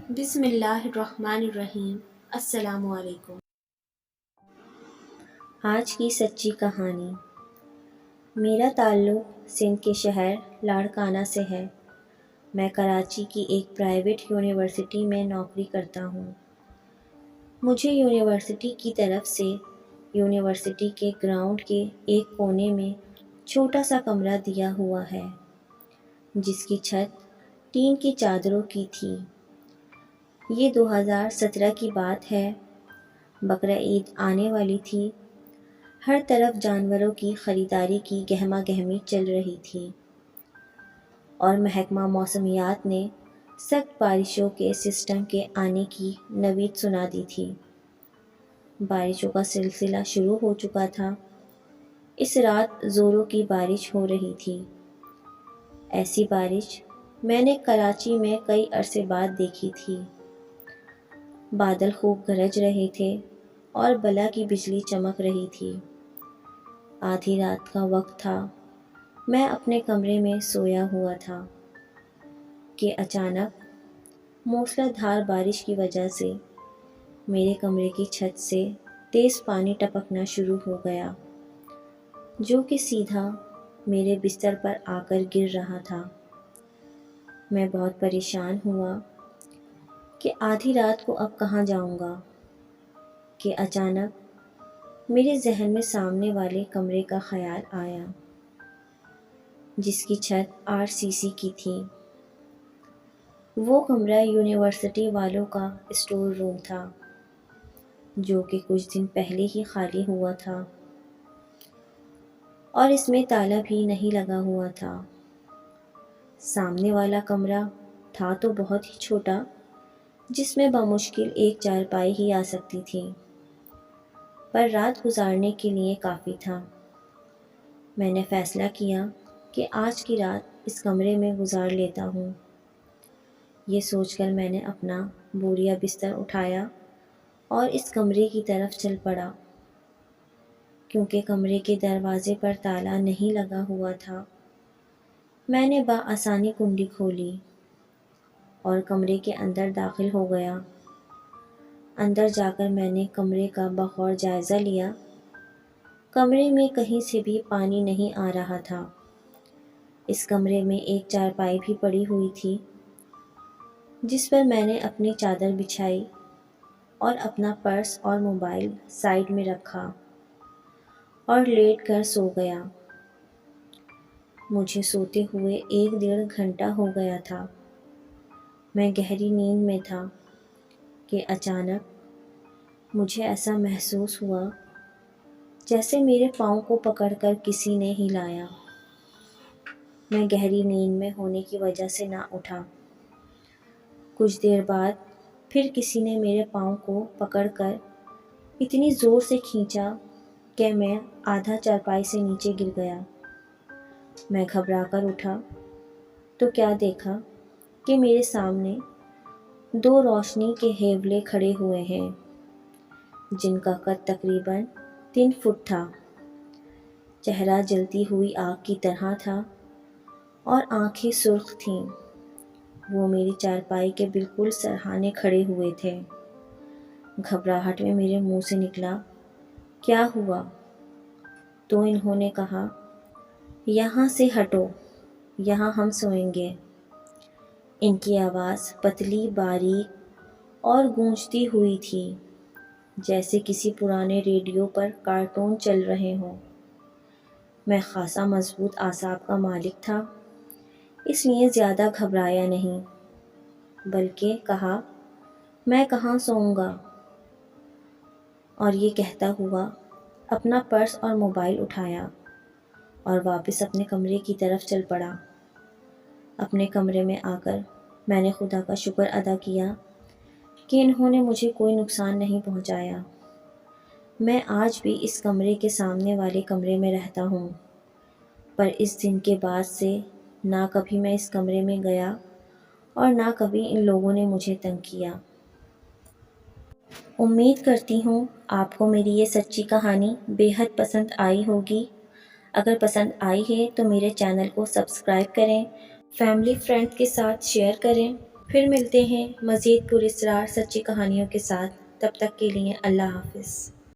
بسم اللہ الرحمن الرحیم۔ السلام علیکم۔ آج کی سچی کہانی۔ میرا تعلق سندھ کے شہر لاڑکانہ سے ہے۔ میں کراچی کی ایک پرائیویٹ یونیورسٹی میں نوکری کرتا ہوں۔ مجھے یونیورسٹی کی طرف سے یونیورسٹی کے گراؤنڈ کے ایک کونے میں چھوٹا سا کمرہ دیا ہوا ہے، جس کی چھت ٹین کی چادروں کی تھی۔ یہ 2017 کی بات ہے۔ بقرہ عید آنے والی تھی۔ ہر طرف جانوروں کی خریداری کی گہما گہمی چل رہی تھی، اور محکمہ موسمیات نے سخت بارشوں کے سسٹم کے آنے کی نوید سنا دی تھی۔ بارشوں کا سلسلہ شروع ہو چکا تھا۔ اس رات زوروں کی بارش ہو رہی تھی۔ ایسی بارش میں نے کراچی میں کئی عرصے بعد دیکھی تھی۔ بادل خوب گرج رہے تھے اور بلا کی بجلی چمک رہی تھی۔ آدھی رات کا وقت تھا۔ میں اپنے کمرے میں سویا ہوا تھا کہ اچانک موسلا دھار بارش کی وجہ سے میرے کمرے کی چھت سے تیز پانی ٹپکنا شروع ہو گیا، جو کہ سیدھا میرے بستر پر آ کر گر رہا تھا۔ میں بہت پریشان ہوا کہ آدھی رات کو اب کہاں جاؤں گا، کہ اچانک میرے ذہن میں سامنے والے کمرے کا خیال آیا، جس کی چھت RCC کی تھی۔ وہ کمرہ یونیورسٹی والوں کا اسٹور روم تھا، جو کہ کچھ دن پہلے ہی خالی ہوا تھا، اور اس میں تالا بھی نہیں لگا ہوا تھا۔ سامنے والا کمرہ تھا تو بہت ہی چھوٹا، جس میں بمشکل ایک چارپائی ہی آ سکتی تھی، پر رات گزارنے کے لیے کافی تھا۔ میں نے فیصلہ کیا کہ آج کی رات اس کمرے میں گزار لیتا ہوں۔ یہ سوچ کر میں نے اپنا بوریا بستر اٹھایا اور اس کمرے کی طرف چل پڑا۔ کیونکہ کمرے کے دروازے پر تالا نہیں لگا ہوا تھا، میں نے بآسانی کنڈی کھولی اور کمرے کے اندر داخل ہو گیا۔ اندر جا کر میں نے کمرے کا بغور جائزہ لیا۔ کمرے میں کہیں سے بھی پانی نہیں آ رہا تھا۔ اس کمرے میں ایک چارپائی بھی پڑی ہوئی تھی، جس پر میں نے اپنی چادر بچھائی اور اپنا پرس اور موبائل سائیڈ میں رکھا اور لیٹ کر سو گیا۔ مجھے سوتے ہوئے 1 ڈیڑھ گھنٹہ ہو گیا تھا۔ میں گہری نیند میں تھا کہ اچانک مجھے ایسا محسوس ہوا جیسے میرے پاؤں کو پکڑ کر کسی نے ہلایا۔ میں گہری نیند میں ہونے کی وجہ سے نہ اٹھا۔ کچھ دیر بعد پھر کسی نے میرے پاؤں کو پکڑ کر اتنی زور سے کھینچا کہ میں آدھا چارپائی سے نیچے گر گیا۔ میں گھبرا کر اٹھا تو کیا دیکھا کہ میرے سامنے 2 روشنی کے ہیولے کھڑے ہوئے ہیں، جن کا قد تقریباً 3 فٹ تھا۔ چہرہ جلتی ہوئی آگ کی طرح تھا اور آنکھیں سرخ تھیں۔ وہ میری چارپائی کے بالکل سرہانے کھڑے ہوئے تھے۔ گھبراہٹ میں میرے منہ سے نکلا، کیا ہوا؟ تو انہوں نے کہا، یہاں سے ہٹو، یہاں ہم سوئیں گے۔ ان کی آواز پتلی، باریک اور گونجتی ہوئی تھی، جیسے کسی پرانے ریڈیو پر کارٹون چل رہے ہوں۔ میں خاصا مضبوط اعصاب کا مالک تھا، اس لیے زیادہ گھبرایا نہیں، بلکہ کہا، میں کہاں سوؤں گا؟ اور یہ کہتا ہوا اپنا پرس اور موبائل اٹھایا اور واپس اپنے کمرے کی طرف چل پڑا۔ اپنے کمرے میں آ کر میں نے خدا کا شکر ادا کیا کہ انہوں نے مجھے کوئی نقصان نہیں پہنچایا۔ میں آج بھی اس کمرے کے سامنے والے کمرے میں رہتا ہوں، پر اس دن کے بعد سے نہ کبھی میں اس کمرے میں گیا اور نہ کبھی ان لوگوں نے مجھے تنگ کیا۔ امید کرتی ہوں آپ کو میری یہ سچی کہانی بے حد پسند آئی ہوگی۔ اگر پسند آئی ہے تو میرے چینل کو سبسکرائب کریں، فیملی فرینڈ کے ساتھ شیئر کریں پھر ملتے ہیں مزید پراسرار سچی کہانیوں کے ساتھ، تب تک کے لیے اللہ حافظ۔